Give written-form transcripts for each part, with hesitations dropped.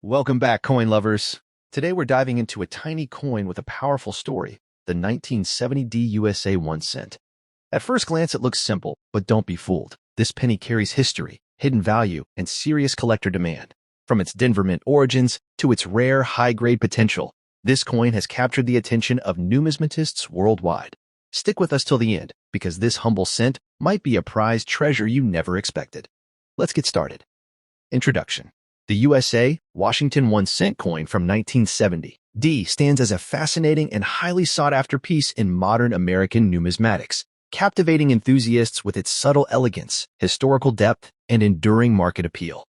Welcome back, coin lovers. Today we're diving into a tiny coin with a powerful story, the 1970 D USA 1 cent. At first glance, it looks simple, but don't be fooled. This penny carries history, hidden value, and serious collector demand. From its Denver Mint origins to its rare high-grade potential, this coin has captured the attention of numismatists worldwide. Stick with us till the end, because this humble cent might be a prized treasure you never expected. Let's get started. Introduction. The USA Washington 1 cent coin from 1970 D stands as a fascinating and highly sought-after piece in modern American numismatics, captivating enthusiasts with its subtle elegance, historical depth, and enduring market appeal.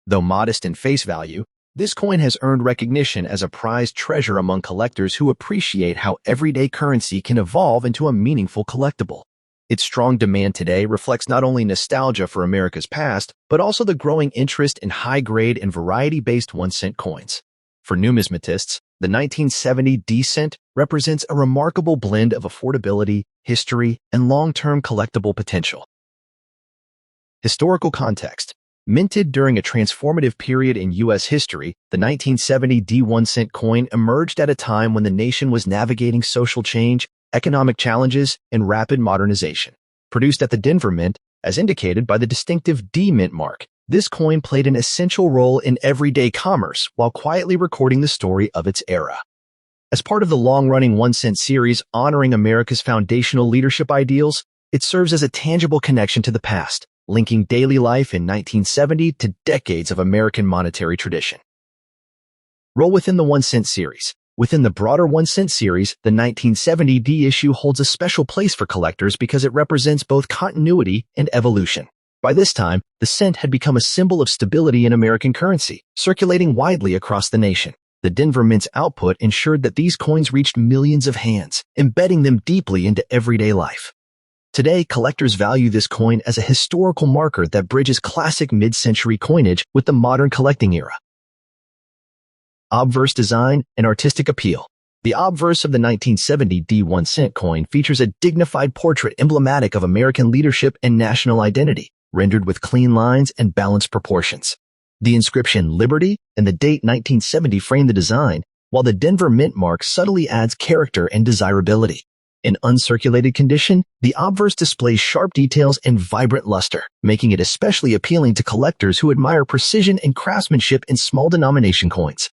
Though modest in face value, this coin has earned recognition as a prized treasure among collectors who appreciate how everyday currency can evolve into a meaningful collectible. Its strong demand today reflects not only nostalgia for America's past, but also the growing interest in high-grade and variety-based 1 cent coins. For numismatists, the 1970 D cent represents a remarkable blend of affordability, history, and long-term collectible potential. Historical context. Minted during a transformative period in U.S. history, the 1970 D 1 cent coin emerged at a time when the nation was navigating social change, economic challenges, and rapid modernization. Produced at the Denver Mint, as indicated by the distinctive D Mint mark, this coin played an essential role in everyday commerce while quietly recording the story of its era. As part of the long-running 1 cent series honoring America's foundational leadership ideals, it serves as a tangible connection to the past, linking daily life in 1970 to decades of American monetary tradition. Role within the 1 cent series. Within the broader 1 cent series, the 1970 D issue holds a special place for collectors because it represents both continuity and evolution. By this time, the cent had become a symbol of stability in American currency, circulating widely across the nation. The Denver Mint's output ensured that these coins reached millions of hands, embedding them deeply into everyday life. Today, collectors value this coin as a historical marker that bridges classic mid-century coinage with the modern collecting era. Obverse design and artistic appeal. The obverse of the 1970 D 1 cent coin features a dignified portrait emblematic of American leadership and national identity, rendered with clean lines and balanced proportions. The inscription Liberty and the date 1970 frame the design, while the Denver Mint mark subtly adds character and desirability. In uncirculated condition, the obverse displays sharp details and vibrant luster, making it especially appealing to collectors who admire precision and craftsmanship in small denomination coins.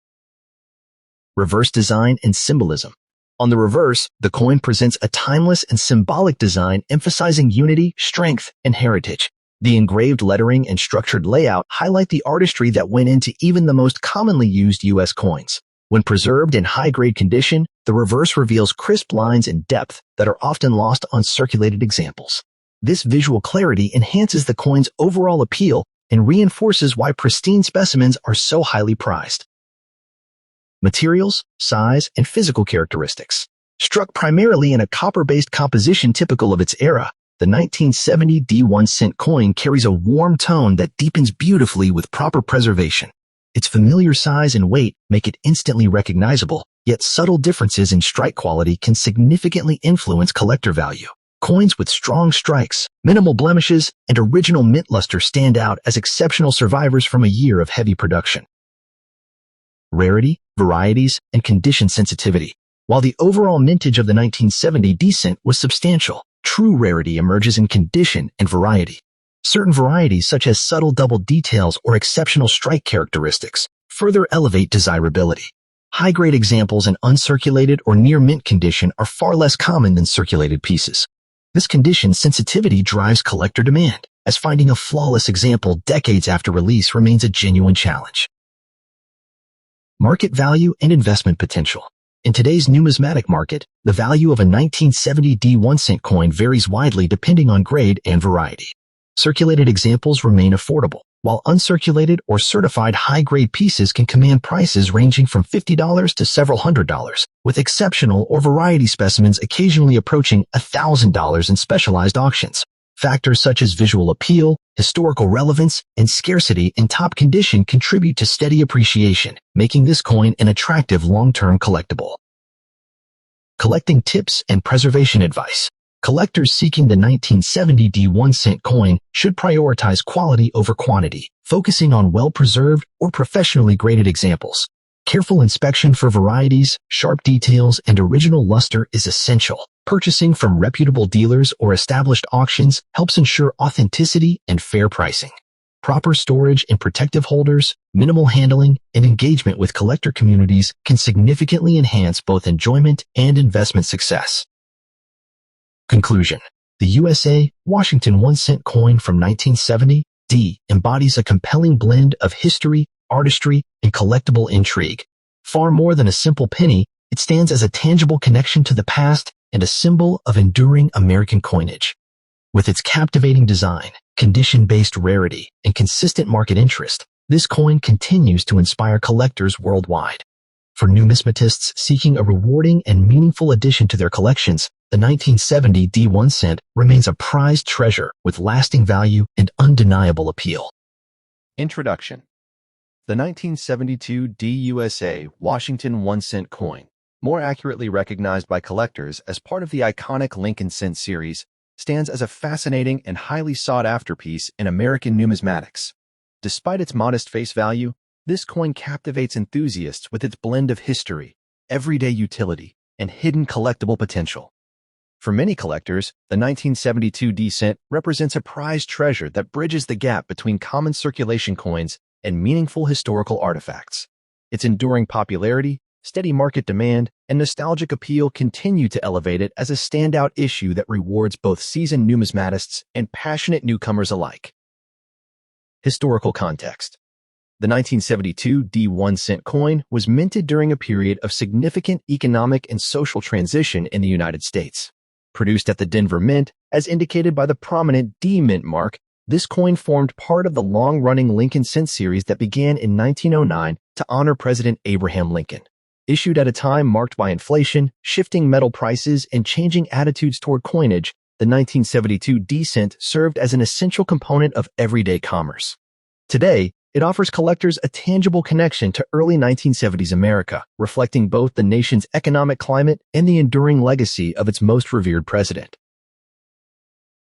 Reverse design and symbolism. On the reverse, the coin presents a timeless and symbolic design emphasizing unity, strength, and heritage. The engraved lettering and structured layout highlight the artistry that went into even the most commonly used U.S. coins. When preserved in high-grade condition, the reverse reveals crisp lines and depth that are often lost on circulated examples. This visual clarity enhances the coin's overall appeal and reinforces why pristine specimens are so highly prized. Materials, size, and physical characteristics. Struck primarily in a copper-based composition typical of its era, the 1970 D 1 cent coin carries a warm tone that deepens beautifully with proper preservation. Its familiar size and weight make it instantly recognizable, yet subtle differences in strike quality can significantly influence collector value. Coins with strong strikes, minimal blemishes, and original mint luster stand out as exceptional survivors from a year of heavy production. Rarity, varieties, and condition sensitivity. While the overall mintage of the 1970 D cent was substantial, true rarity emerges in condition and variety. Certain varieties, such as subtle double details or exceptional strike characteristics, further elevate desirability. High-grade examples in uncirculated or near-mint condition are far less common than circulated pieces. This condition sensitivity drives collector demand, as finding a flawless example decades after release remains a genuine challenge. Market value and investment potential. In today's numismatic market, the value of a 1970 D 1 cent coin varies widely depending on grade and variety. Circulated examples remain affordable, while uncirculated or certified high-grade pieces can command prices ranging from $50 to several $100s, with exceptional or variety specimens occasionally approaching $1,000 in specialized auctions. Factors such as visual appeal, historical relevance, and scarcity in top condition contribute to steady appreciation, making this coin an attractive long-term collectible. Collecting tips and preservation advice. Collectors seeking the 1970 D1 cent coin should prioritize quality over quantity, focusing on well-preserved or professionally graded examples. Careful inspection for varieties, sharp details, and original luster is essential. Purchasing from reputable dealers or established auctions helps ensure authenticity and fair pricing. Proper storage in protective holders, minimal handling, and engagement with collector communities can significantly enhance both enjoyment and investment success. Conclusion. The USA Washington 1-cent coin from 1970 D embodies a compelling blend of history, artistry, and collectible intrigue. Far more than a simple penny, it stands as a tangible connection to the past and a symbol of enduring American coinage. With its captivating design, condition-based rarity, and consistent market interest, this coin continues to inspire collectors worldwide. For numismatists seeking a rewarding and meaningful addition to their collections, the 1970 D1 cent remains a prized treasure with lasting value and undeniable appeal. Introduction. The 1972 DUSA Washington 1-cent coin, more accurately recognized by collectors as part of the iconic Lincoln cent series, stands as a fascinating and highly sought-after piece in American numismatics. Despite its modest face value, this coin captivates enthusiasts with its blend of history, everyday utility, and hidden collectible potential. For many collectors, the 1972 D cent represents a prized treasure that bridges the gap between common circulation coins and meaningful historical artifacts. Its enduring popularity, steady market demand, and nostalgic appeal continue to elevate it as a standout issue that rewards both seasoned numismatists and passionate newcomers alike. Historical context. The 1972 D1 cent coin was minted during a period of significant economic and social transition in the United States. Produced at the Denver Mint, as indicated by the prominent D Mint mark, this coin formed part of the long-running Lincoln cent series that began in 1909 to honor President Abraham Lincoln. Issued at a time marked by inflation, shifting metal prices, and changing attitudes toward coinage, the 1972 D cent served as an essential component of everyday commerce. Today, it offers collectors a tangible connection to early 1970s America, reflecting both the nation's economic climate and the enduring legacy of its most revered president.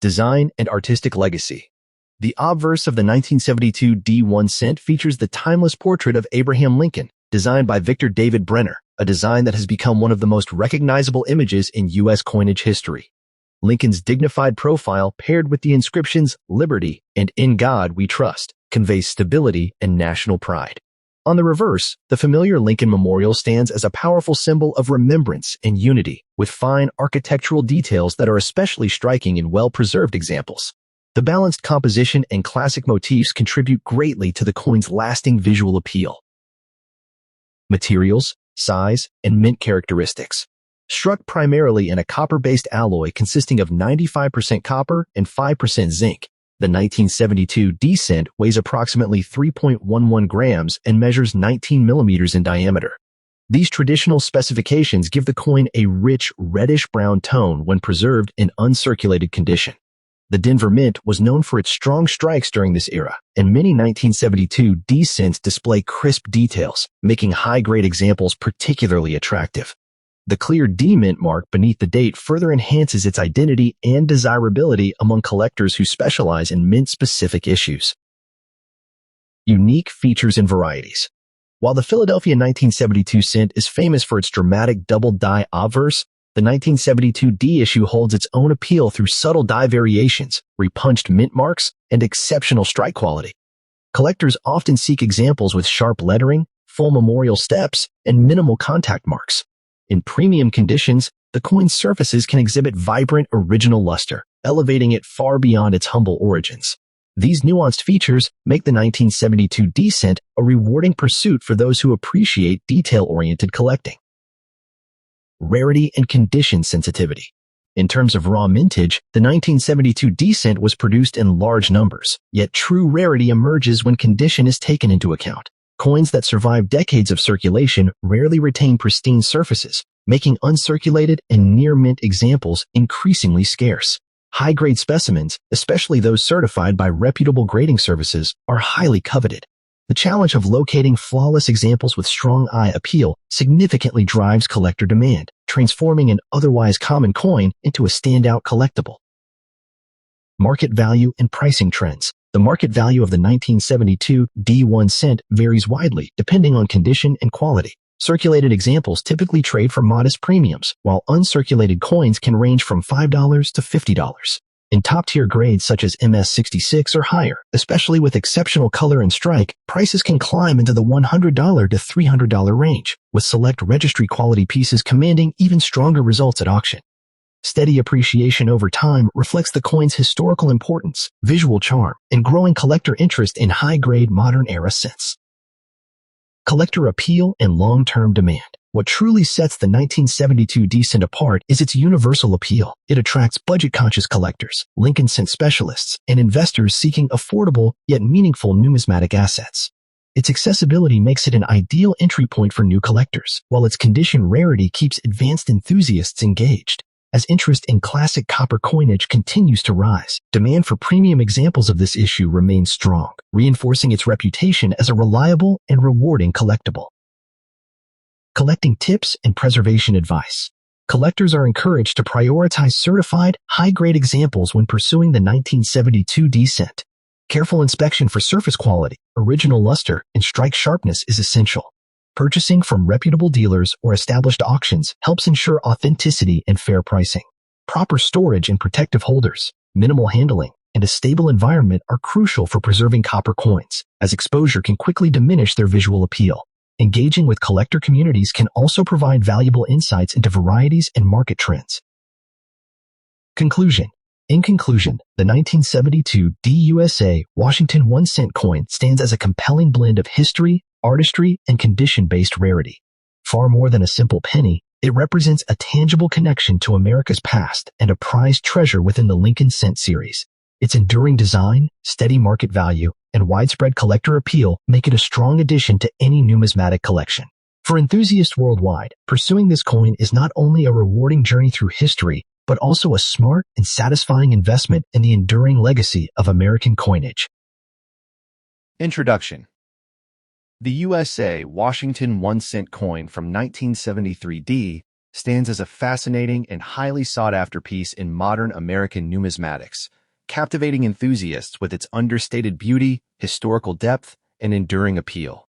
Design and artistic legacy. The obverse of the 1972 D1 cent features the timeless portrait of Abraham Lincoln, designed by Victor David Brenner, a design that has become one of the most recognizable images in U.S. coinage history. Lincoln's dignified profile, paired with the inscriptions "Liberty" and "In God We Trust," conveys stability and national pride. On the reverse, the familiar Lincoln Memorial stands as a powerful symbol of remembrance and unity, with fine architectural details that are especially striking in well-preserved examples. The balanced composition and classic motifs contribute greatly to the coin's lasting visual appeal. Materials, size, and mint characteristics. Struck primarily in a copper-based alloy consisting of 95% copper and 5% zinc, the 1972 D cent weighs approximately 3.11 grams and measures 19 millimeters in diameter. These traditional specifications give the coin a rich reddish-brown tone when preserved in uncirculated condition. The Denver Mint was known for its strong strikes during this era, and many 1972 D cents display crisp details, making high-grade examples particularly attractive. The clear D Mint mark beneath the date further enhances its identity and desirability among collectors who specialize in mint-specific issues. Unique features and varieties. While the Philadelphia 1972 cent is famous for its dramatic double-die obverse, the 1972 D issue holds its own appeal through subtle die variations, repunched mint marks, and exceptional strike quality. Collectors often seek examples with sharp lettering, full memorial steps, and minimal contact marks. In premium conditions, the coin's surfaces can exhibit vibrant original luster, elevating it far beyond its humble origins. These nuanced features make the 1972 D cent a rewarding pursuit for those who appreciate detail-oriented collecting. Rarity and condition sensitivity. In terms of raw mintage, the 1972 D cent was produced in large numbers, yet true rarity emerges when condition is taken into account. Coins that survive decades of circulation rarely retain pristine surfaces, making uncirculated and near-mint examples increasingly scarce. High-grade specimens, especially those certified by reputable grading services, are highly coveted. The challenge of locating flawless examples with strong eye appeal significantly drives collector demand, transforming an otherwise common coin into a standout collectible. Market value and pricing trends. The market value of the 1972 D1 cent varies widely depending on condition and quality. Circulated examples typically trade for modest premiums, while uncirculated coins can range from $5 to $50. In top-tier grades such as MS66 or higher, especially with exceptional color and strike, prices can climb into the $100 to $300 range, with select registry-quality pieces commanding even stronger results at auction. Steady appreciation over time reflects the coin's historical importance, visual charm, and growing collector interest in high-grade modern-era cents. Collector appeal and long-term demand. What truly sets the 1972 D cent apart is its universal appeal. It attracts budget-conscious collectors, Lincoln cent specialists, and investors seeking affordable yet meaningful numismatic assets. Its accessibility makes it an ideal entry point for new collectors, while its condition rarity keeps advanced enthusiasts engaged. As interest in classic copper coinage continues to rise, demand for premium examples of this issue remains strong, reinforcing its reputation as a reliable and rewarding collectible. Collecting tips and preservation advice. Collectors are encouraged to prioritize certified, high-grade examples when pursuing the 1972 D cent. Careful inspection for surface quality, original luster, and strike sharpness is essential. Purchasing from reputable dealers or established auctions helps ensure authenticity and fair pricing. Proper storage and protective holders, minimal handling, and a stable environment are crucial for preserving copper coins, as exposure can quickly diminish their visual appeal. Engaging with collector communities can also provide valuable insights into varieties and market trends. Conclusion. In conclusion, the 1972 DUSA Washington 1 cent coin stands as a compelling blend of history, artistry, and condition-based rarity. Far more than a simple penny, it represents a tangible connection to America's past and a prized treasure within the Lincoln cent series. Its enduring design, steady market value, and widespread collector appeal make it a strong addition to any numismatic collection. For enthusiasts worldwide, pursuing this coin is not only a rewarding journey through history, but also a smart and satisfying investment in the enduring legacy of American coinage. Introduction. The USA Washington 1 cent coin from 1973 D stands as a fascinating and highly sought-after piece in modern American numismatics, captivating enthusiasts with its understated beauty, historical depth, and enduring appeal.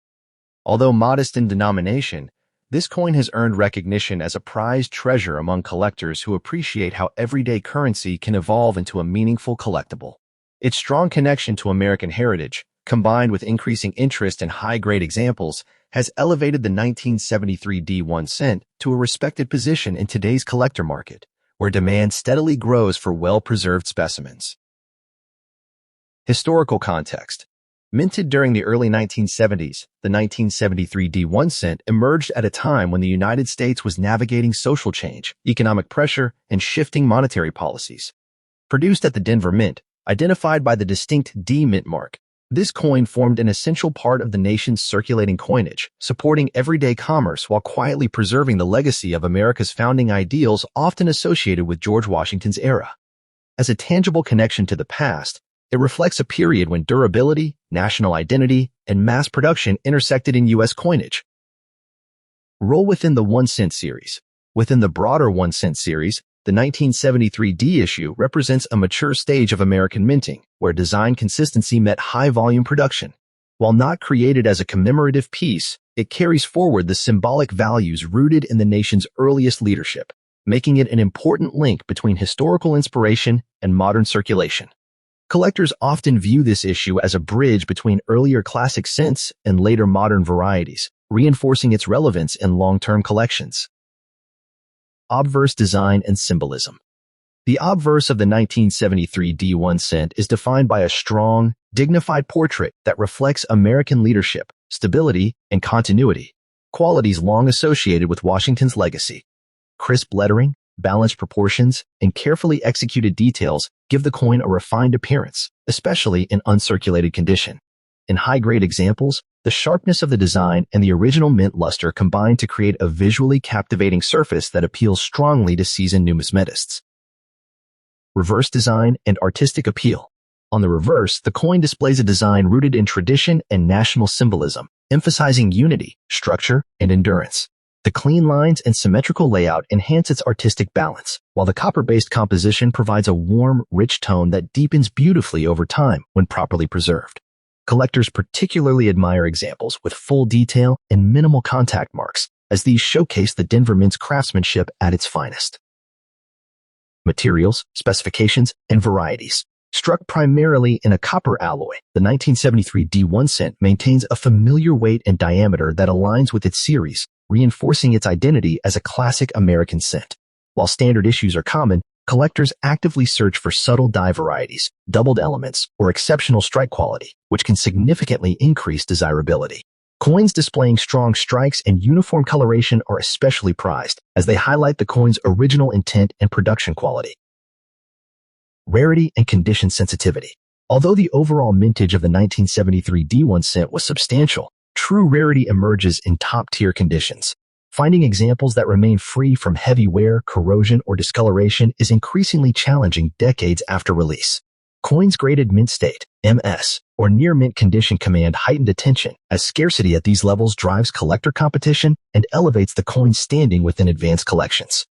Although modest in denomination, this coin has earned recognition as a prized treasure among collectors who appreciate how everyday currency can evolve into a meaningful collectible. Its strong connection to American heritage, combined with increasing interest in high-grade examples, has elevated the 1973 D1 cent to a respected position in today's collector market, where demand steadily grows for well-preserved specimens. Historical context. Minted during the early 1970s, the 1973 D1 cent emerged at a time when the United States was navigating social change, economic pressure, and shifting monetary policies. Produced at the Denver Mint, identified by the distinct D mint mark, this coin formed an essential part of the nation's circulating coinage, supporting everyday commerce while quietly preserving the legacy of America's founding ideals often associated with George Washington's era. As a tangible connection to the past, it reflects a period when durability, national identity, and mass production intersected in U.S. coinage. Role within the 1 cent series. Within the broader 1 cent series, the 1973 D issue represents a mature stage of American minting, where design consistency met high-volume production. While not created as a commemorative piece, it carries forward the symbolic values rooted in the nation's earliest leadership, making it an important link between historical inspiration and modern circulation. Collectors often view this issue as a bridge between earlier classic cents and later modern varieties, reinforcing its relevance in long-term collections. Obverse design and symbolism. The obverse of the 1973 D1 cent is defined by a strong, dignified portrait that reflects American leadership, stability, and continuity, qualities long associated with Washington's legacy. Crisp lettering, balanced proportions, and carefully executed details give the coin a refined appearance, especially in uncirculated condition. In high-grade examples, the sharpness of the design and the original mint luster combine to create a visually captivating surface that appeals strongly to seasoned numismatists. Reverse design and artistic appeal. On the reverse, the coin displays a design rooted in tradition and national symbolism, emphasizing unity, structure, and endurance. The clean lines and symmetrical layout enhance its artistic balance, while the copper-based composition provides a warm, rich tone that deepens beautifully over time when properly preserved. Collectors particularly admire examples with full detail and minimal contact marks, as these showcase the Denver Mint's craftsmanship at its finest. Materials, specifications, and varieties. Struck primarily in a copper alloy, the 1973 D1 cent maintains a familiar weight and diameter that aligns with its series, reinforcing its identity as a classic American cent. While standard issues are common, collectors actively search for subtle die varieties, doubled elements, or exceptional strike quality, which can significantly increase desirability. Coins displaying strong strikes and uniform coloration are especially prized, as they highlight the coin's original intent and production quality. Rarity and condition sensitivity. Although the overall mintage of the 1973 D1 cent was substantial, true rarity emerges in top-tier conditions. Finding examples that remain free from heavy wear, corrosion, or discoloration is increasingly challenging decades after release. Coins graded mint state, MS, or near mint condition command heightened attention, as scarcity at these levels drives collector competition and elevates the coin's standing within advanced collections.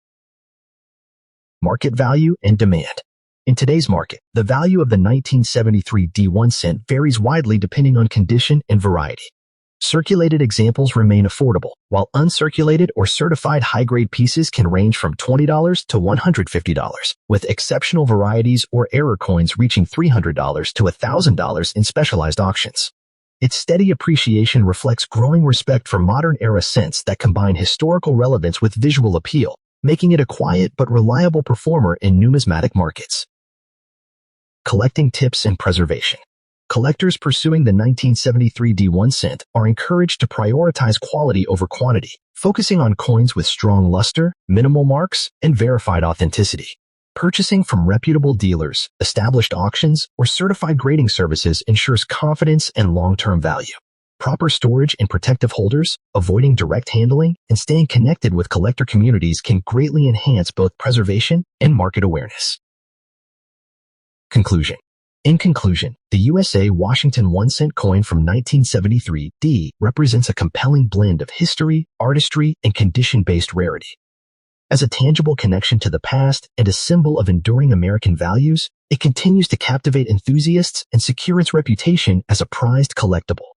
Market value and demand. In today's market, the value of the 1973 D1 cent varies widely depending on condition and variety. Circulated examples remain affordable, while uncirculated or certified high-grade pieces can range from $20 to $150, with exceptional varieties or error coins reaching $300 to $1,000 in specialized auctions. Its steady appreciation reflects growing respect for modern-era cents that combine historical relevance with visual appeal, making it a quiet but reliable performer in numismatic markets. Collecting tips and preservation. Collectors pursuing the 1973 D1 cent are encouraged to prioritize quality over quantity, focusing on coins with strong luster, minimal marks, and verified authenticity. Purchasing from reputable dealers, established auctions, or certified grading services ensures confidence and long-term value. Proper storage and protective holders, avoiding direct handling, and staying connected with collector communities can greatly enhance both preservation and market awareness. Conclusion. In conclusion, the USA Washington 1 cent coin from 1973 D represents a compelling blend of history, artistry, and condition-based rarity. As a tangible connection to the past and a symbol of enduring American values, it continues to captivate enthusiasts and secure its reputation as a prized collectible.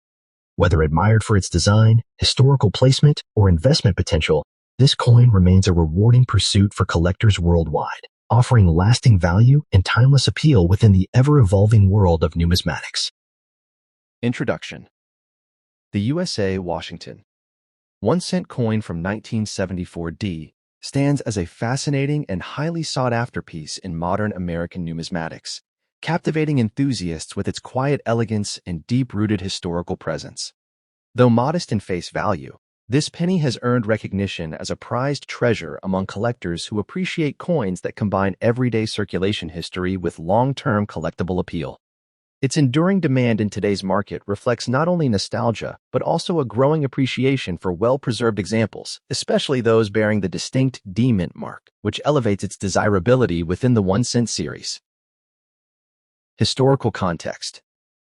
Whether admired for its design, historical placement, or investment potential, this coin remains a rewarding pursuit for collectors worldwide, offering lasting value and timeless appeal within the ever-evolving world of numismatics. Introduction. The USA Washington 1 cent coin from 1974 D stands as a fascinating and highly sought-after piece in modern American numismatics, captivating enthusiasts with its quiet elegance and deep-rooted historical presence. Though modest in face value, this penny has earned recognition as a prized treasure among collectors who appreciate coins that combine everyday circulation history with long-term collectible appeal. Its enduring demand in today's market reflects not only nostalgia, but also a growing appreciation for well-preserved examples, especially those bearing the distinct D Mint mark, which elevates its desirability within the 1 cent series. Historical context.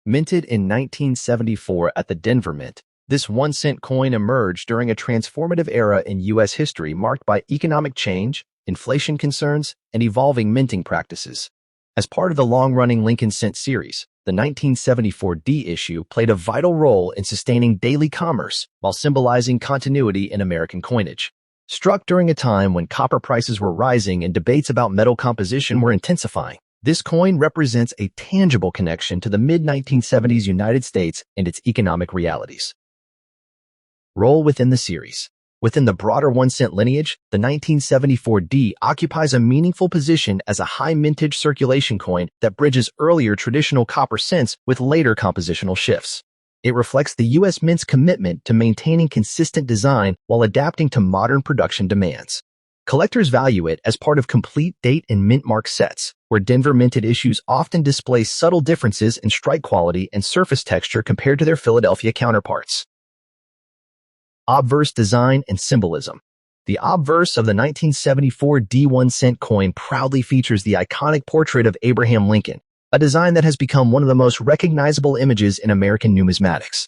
Minted in 1974 at the Denver Mint, this 1 cent coin emerged during a transformative era in U.S. history marked by economic change, inflation concerns, and evolving minting practices. As part of the long-running Lincoln Cent series, the 1974 D issue played a vital role in sustaining daily commerce while symbolizing continuity in American coinage. Struck during a time when copper prices were rising and debates about metal composition were intensifying, this coin represents a tangible connection to the mid-1970s United States and its economic realities. Role within the series. Within the broader 1 cent lineage, the 1974 D occupies a meaningful position as a high mintage circulation coin that bridges earlier traditional copper cents with later compositional shifts. It reflects the U.S. Mint's commitment to maintaining consistent design while adapting to modern production demands. Collectors value it as part of complete date and mint mark sets, where Denver minted issues often display subtle differences in strike quality and surface texture compared to their Philadelphia counterparts. Obverse design and symbolism. The obverse of the 1974 D1 cent coin proudly features the iconic portrait of Abraham Lincoln, a design that has become one of the most recognizable images in American numismatics.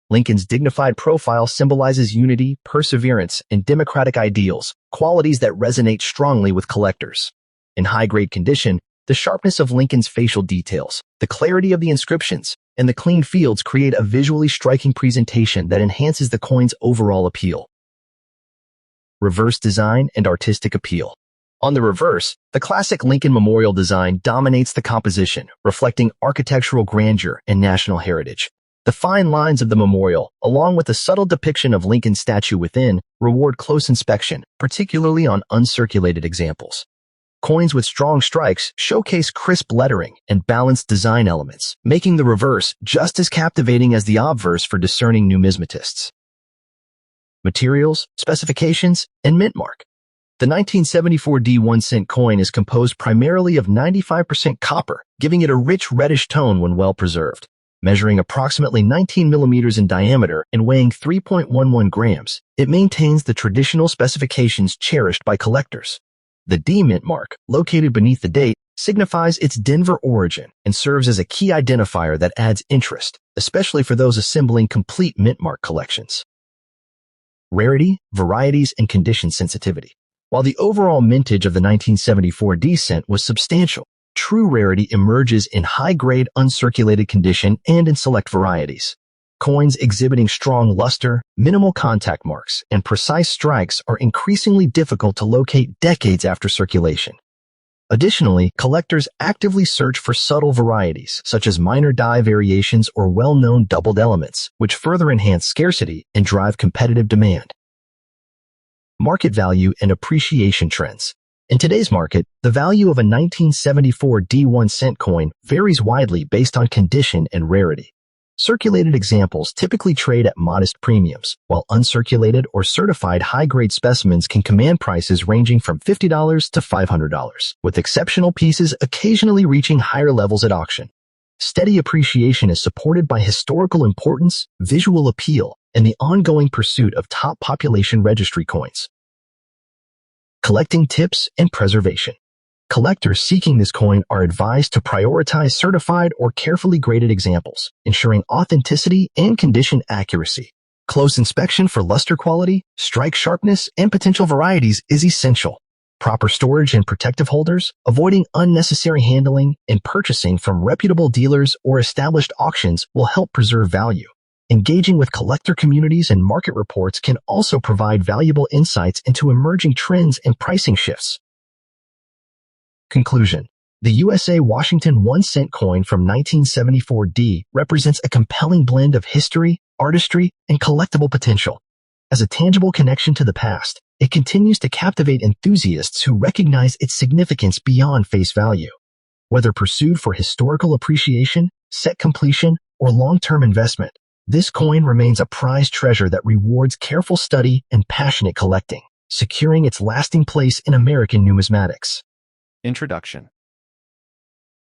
Lincoln's dignified profile symbolizes unity, perseverance, and democratic ideals, qualities that resonate strongly with collectors. In high-grade condition, the sharpness of Lincoln's facial details, the clarity of the inscriptions, and the clean fields create a visually striking presentation that enhances the coin's overall appeal. Reverse design and artistic appeal. On the reverse, the classic Lincoln Memorial design dominates the composition, reflecting architectural grandeur and national heritage. The fine lines of the memorial, along with the subtle depiction of Lincoln's statue within, reward close inspection, particularly on uncirculated examples. Coins with strong strikes showcase crisp lettering and balanced design elements, making the reverse just as captivating as the obverse for discerning numismatists. Materials, specifications, and mint mark. The 1974 D1 coin is composed primarily of 95% copper, giving it a rich reddish tone when well preserved. Measuring approximately 19 millimeters in diameter and weighing 3.11 grams, it maintains the traditional specifications cherished by collectors. The D mint mark, located beneath the date, signifies its Denver origin and serves as a key identifier that adds interest, especially for those assembling complete mint mark collections. Rarity, varieties, and condition sensitivity. While the overall mintage of the 1974 D cent was substantial, true rarity emerges in high-grade uncirculated condition and in select varieties. Coins exhibiting strong luster, minimal contact marks, and precise strikes are increasingly difficult to locate decades after circulation. Additionally, collectors actively search for subtle varieties, such as minor die variations or well-known doubled elements, which further enhance scarcity and drive competitive demand. Market value and appreciation trends. In today's market, the value of a 1974 D1 coin varies widely based on condition and rarity. Circulated examples typically trade at modest premiums, while uncirculated or certified high-grade specimens can command prices ranging from $50 to $500, with exceptional pieces occasionally reaching higher levels at auction. Steady appreciation is supported by historical importance, visual appeal, and the ongoing pursuit of top population registry coins. Collecting tips and preservation. Collectors seeking this coin are advised to prioritize certified or carefully graded examples, ensuring authenticity and condition accuracy. Close inspection for luster quality, strike sharpness, and potential varieties is essential. Proper storage and protective holders, avoiding unnecessary handling, and purchasing from reputable dealers or established auctions will help preserve value. Engaging with collector communities and market reports can also provide valuable insights into emerging trends and pricing shifts. Conclusion. The USA Washington 1 cent coin from 1974 D represents a compelling blend of history, artistry, and collectible potential. As a tangible connection to the past, it continues to captivate enthusiasts who recognize its significance beyond face value. Whether pursued for historical appreciation, set completion, or long-term investment, this coin remains a prized treasure that rewards careful study and passionate collecting, securing its lasting place in American numismatics. Introduction.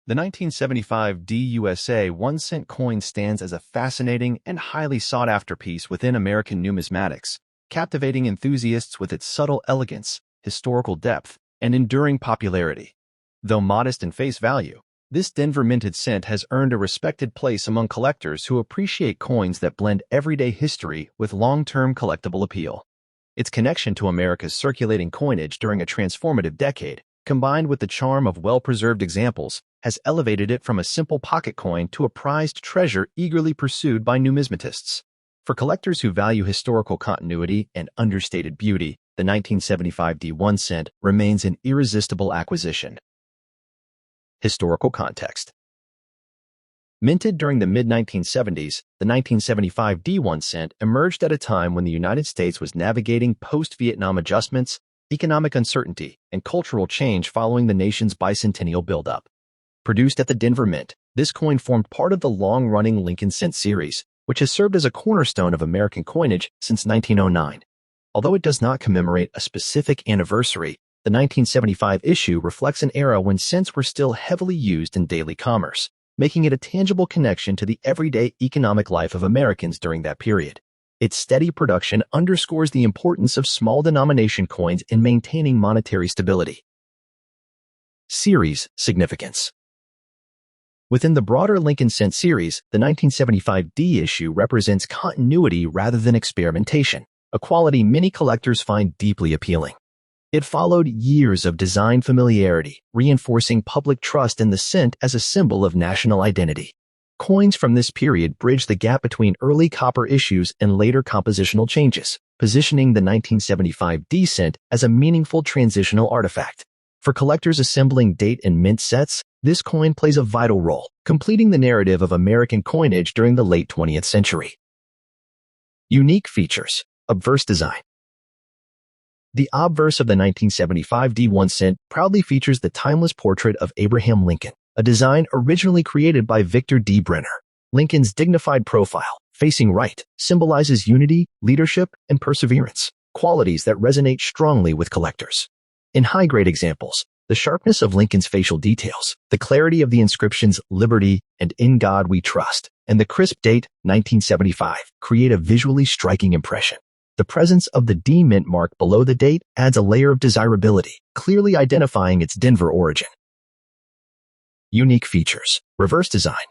The 1975 DUSA 1 cent coin stands as a fascinating and highly sought-after piece within American numismatics, captivating enthusiasts with its subtle elegance, historical depth, and enduring popularity. Though modest in face value, this Denver minted cent has earned a respected place among collectors who appreciate coins that blend everyday history with long-term collectible appeal. Its connection to America's circulating coinage during a transformative decade, combined with the charm of well-preserved examples, has elevated it from a simple pocket coin to a prized treasure eagerly pursued by numismatists. For collectors who value historical continuity and understated beauty, the 1975 D1 cent remains an irresistible acquisition. Historical context. Minted during the mid-1970s, the 1975 D1 cent emerged at a time when the United States was navigating post-Vietnam adjustments, economic uncertainty, and cultural change following the nation's bicentennial buildup. Produced at the Denver Mint, this coin formed part of the long-running Lincoln Cent series, which has served as a cornerstone of American coinage since 1909. Although it does not commemorate a specific anniversary, the 1975 issue reflects an era when cents were still heavily used in daily commerce, making it a tangible connection to the everyday economic life of Americans during that period. Its steady production underscores the importance of small denomination coins in maintaining monetary stability. Series significance. Within the broader Lincoln Cent series, the 1975 D issue represents continuity rather than experimentation, a quality many collectors find deeply appealing. It followed years of design familiarity, reinforcing public trust in the cent as a symbol of national identity. Coins from this period bridge the gap between early copper issues and later compositional changes, positioning the 1975 D cent as a meaningful transitional artifact. For collectors assembling date and mint sets, this coin plays a vital role, completing the narrative of American coinage during the late 20th century. Unique features. Obverse design. The obverse of the 1975 D1 cent proudly features the timeless portrait of Abraham Lincoln, a design originally created by Victor D. Brenner. Lincoln's dignified profile, facing right, symbolizes unity, leadership, and perseverance, qualities that resonate strongly with collectors. In high-grade examples, the sharpness of Lincoln's facial details, the clarity of the inscriptions "Liberty" and "In God We Trust," and the crisp date, 1975, create a visually striking impression. The presence of the D mint mark below the date adds a layer of desirability, clearly identifying its Denver origin. Unique features. Reverse design.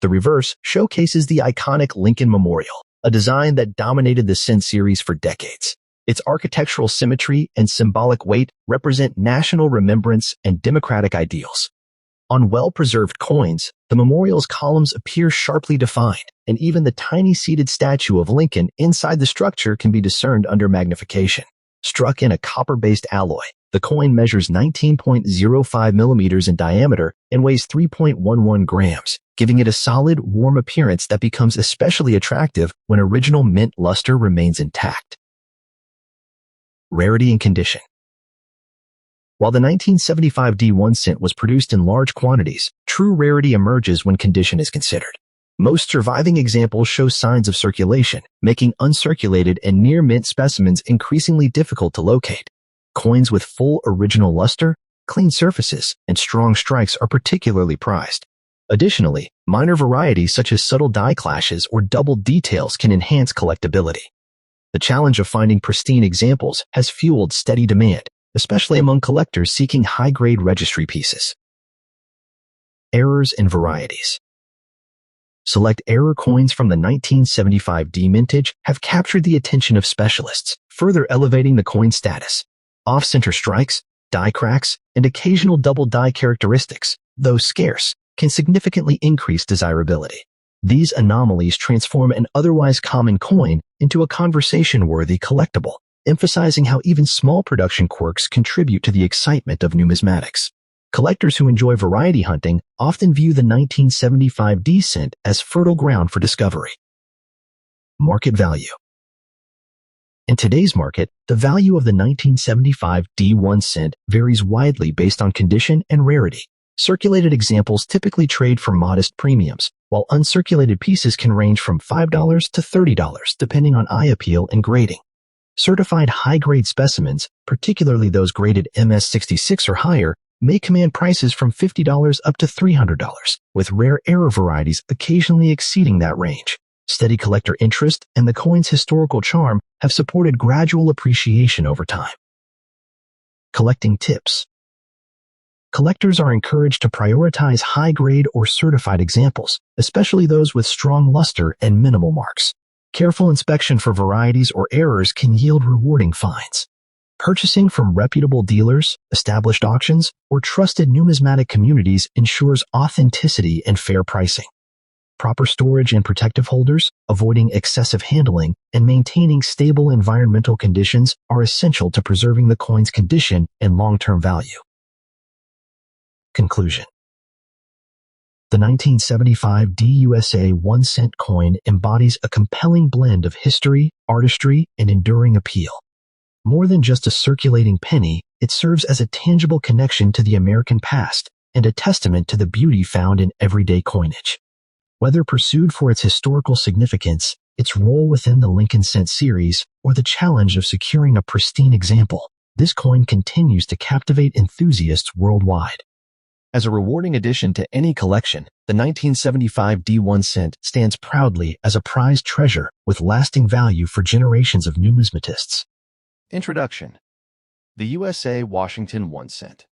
The reverse showcases the iconic Lincoln Memorial, a design that dominated the cent series for decades. Its architectural symmetry and symbolic weight represent national remembrance and democratic ideals. On well-preserved coins, the memorial's columns appear sharply defined, and even the tiny seated statue of Lincoln inside the structure can be discerned under magnification. Struck in a copper-based alloy, the coin measures 19.05 millimeters in diameter and weighs 3.11 grams, giving it a solid, warm appearance that becomes especially attractive when original mint luster remains intact. Rarity and condition. While the 1975 D1 cent was produced in large quantities, true rarity emerges when condition is considered. Most surviving examples show signs of circulation, making uncirculated and near-mint specimens increasingly difficult to locate. Coins with full original luster, clean surfaces, and strong strikes are particularly prized. Additionally, minor varieties such as subtle die clashes or double details can enhance collectability. The challenge of finding pristine examples has fueled steady demand, especially among collectors seeking high-grade registry pieces. Errors and varieties. Select error coins from the 1975 D mintage have captured the attention of specialists, further elevating the coin's status. Off-center strikes, die cracks, and occasional double die characteristics, though scarce, can significantly increase desirability. These anomalies transform an otherwise common coin into a conversation-worthy collectible, emphasizing how even small production quirks contribute to the excitement of numismatics. Collectors who enjoy variety hunting often view the 1975 D cent as fertile ground for discovery. Market value. In today's market, the value of the 1975 D1 cent varies widely based on condition and rarity. Circulated examples typically trade for modest premiums, while uncirculated pieces can range from $5 to $30 depending on eye appeal and grading. Certified high-grade specimens, particularly those graded MS66 or higher, may command prices from $50 up to $300, with rare error varieties occasionally exceeding that range. Steady collector interest and the coin's historical charm have supported gradual appreciation over time. Collecting tips. Collectors are encouraged to prioritize high-grade or certified examples, especially those with strong luster and minimal marks. Careful inspection for varieties or errors can yield rewarding finds. Purchasing from reputable dealers, established auctions, or trusted numismatic communities ensures authenticity and fair pricing. Proper storage and protective holders, avoiding excessive handling, and maintaining stable environmental conditions are essential to preserving the coin's condition and long-term value. Conclusion. The 1975 DUSA 1 cent coin embodies a compelling blend of history, artistry, and enduring appeal. More than just a circulating penny, it serves as a tangible connection to the American past and a testament to the beauty found in everyday coinage. Whether pursued for its historical significance, its role within the Lincoln Cent series, or the challenge of securing a pristine example, this coin continues to captivate enthusiasts worldwide. As a rewarding addition to any collection, the 1975 D1 cent stands proudly as a prized treasure with lasting value for generations of numismatists. Introduction. The USA Washington 1 cent.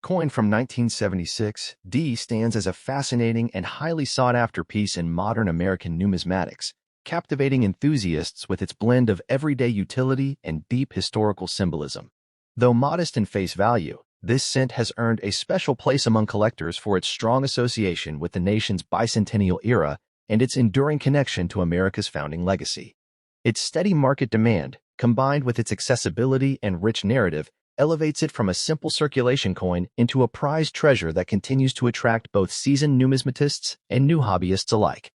Coin from 1976, D stands as a fascinating and highly sought-after piece in modern American numismatics, captivating enthusiasts with its blend of everyday utility and deep historical symbolism. Though modest in face value, this cent has earned a special place among collectors for its strong association with the nation's bicentennial era and its enduring connection to America's founding legacy. Its steady market demand, combined with its accessibility and rich narrative, elevates it from a simple circulation coin into a prized treasure that continues to attract both seasoned numismatists and new hobbyists alike.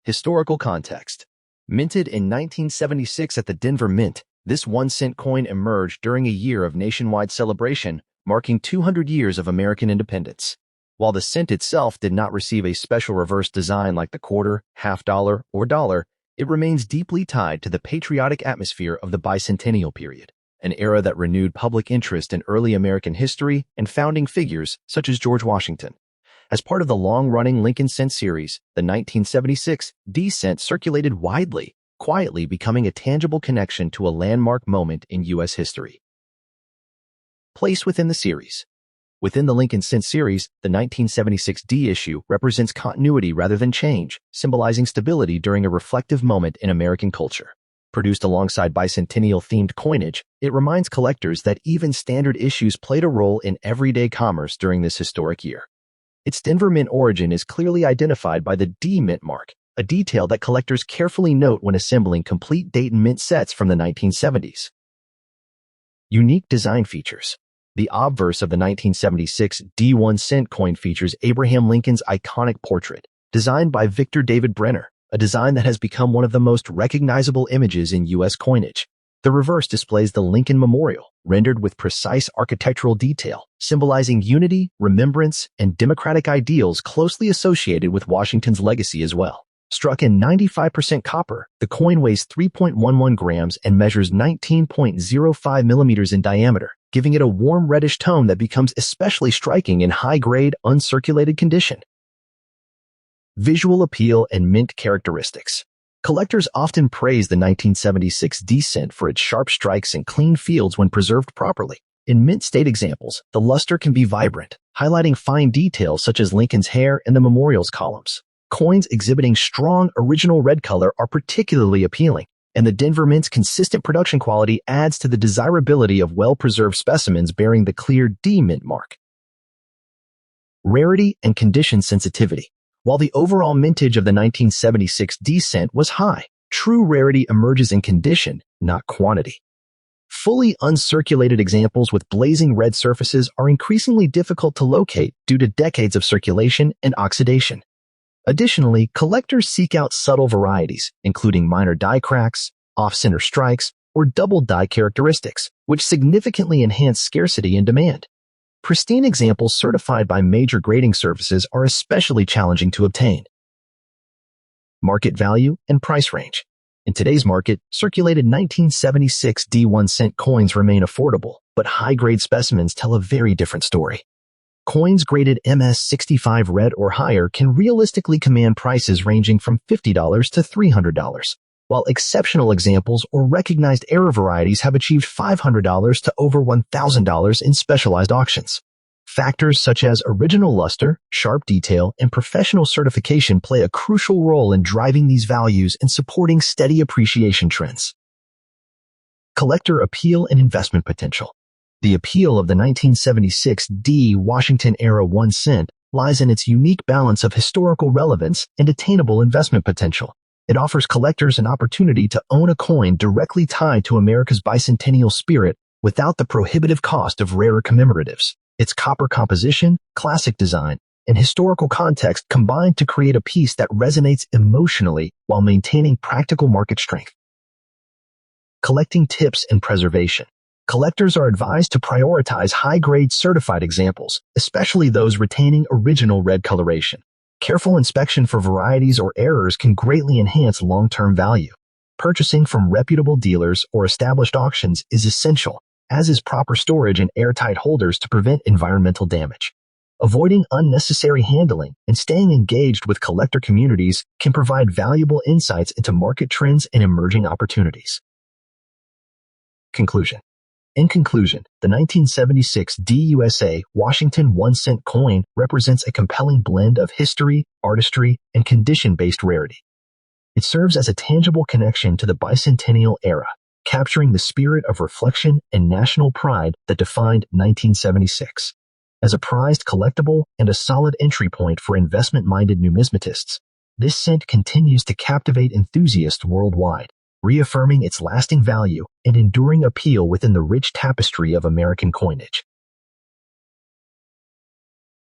Historical context. Minted in 1976 at the Denver Mint, this 1-cent coin emerged during a year of nationwide celebration, marking 200 years of American independence. While the cent itself did not receive a special reverse design like the quarter, half dollar, or dollar, it remains deeply tied to the patriotic atmosphere of the bicentennial period, an era that renewed public interest in early American history and founding figures such as George Washington. As part of the long-running Lincoln Cent series, the 1976 D cent circulated widely, quietly becoming a tangible connection to a landmark moment in U.S. history. Place within the series. Within the Lincoln Cent series, the 1976 D issue represents continuity rather than change, symbolizing stability during a reflective moment in American culture. Produced alongside bicentennial-themed coinage, it reminds collectors that even standard issues played a role in everyday commerce during this historic year. Its Denver Mint origin is clearly identified by the D mint mark, a detail that collectors carefully note when assembling complete date and mint sets from the 1970s. Unique design features. The obverse of the 1976 D1 cent coin features Abraham Lincoln's iconic portrait, designed by Victor David Brenner, a design that has become one of the most recognizable images in U.S. coinage. The reverse displays the Lincoln Memorial, rendered with precise architectural detail, symbolizing unity, remembrance, and democratic ideals closely associated with Washington's legacy as well. Struck in 95% copper, the coin weighs 3.11 grams and measures 19.05 millimeters in diameter, giving it a warm reddish tone that becomes especially striking in high-grade, uncirculated condition. Visual appeal and mint characteristics. Collectors often praise the 1976 D cent for its sharp strikes and clean fields when preserved properly. In mint state examples, the luster can be vibrant, highlighting fine details such as Lincoln's hair and the memorial's columns. Coins exhibiting strong original red color are particularly appealing, and the Denver Mint's consistent production quality adds to the desirability of well-preserved specimens bearing the clear D mint mark. Rarity and condition sensitivity. While the overall mintage of the 1976 D cent was high, true rarity emerges in condition, not quantity. Fully uncirculated examples with blazing red surfaces are increasingly difficult to locate due to decades of circulation and oxidation. Additionally, collectors seek out subtle varieties, including minor die cracks, off-center strikes, or double die characteristics, which significantly enhance scarcity and demand. Pristine examples certified by major grading services are especially challenging to obtain. Market value and price range. In today's market, circulated 1976 D1 cent coins remain affordable, but high-grade specimens tell a very different story. Coins graded MS65 red or higher can realistically command prices ranging from $50 to $300, while exceptional examples or recognized error varieties have achieved $500 to over $1,000 in specialized auctions. Factors such as original luster, sharp detail, and professional certification play a crucial role in driving these values and supporting steady appreciation trends. Collector appeal and investment potential. The appeal of the 1976 D Washington-era 1 cent lies in its unique balance of historical relevance and attainable investment potential. It offers collectors an opportunity to own a coin directly tied to America's bicentennial spirit without the prohibitive cost of rarer commemoratives. Its copper composition, classic design, and historical context combine to create a piece that resonates emotionally while maintaining practical market strength. Collecting tips and preservation. Collectors are advised to prioritize high-grade certified examples, especially those retaining original red coloration. Careful inspection for varieties or errors can greatly enhance long-term value. Purchasing from reputable dealers or established auctions is essential, as is proper storage and airtight holders to prevent environmental damage. Avoiding unnecessary handling and staying engaged with collector communities can provide valuable insights into market trends and emerging opportunities. Conclusion. In conclusion, the 1976 DUSA Washington 1-cent coin represents a compelling blend of history, artistry, and condition-based rarity. It serves as a tangible connection to the bicentennial era, capturing the spirit of reflection and national pride that defined 1976. As a prized collectible and a solid entry point for investment-minded numismatists, this cent continues to captivate enthusiasts worldwide, reaffirming its lasting value and enduring appeal within the rich tapestry of American coinage.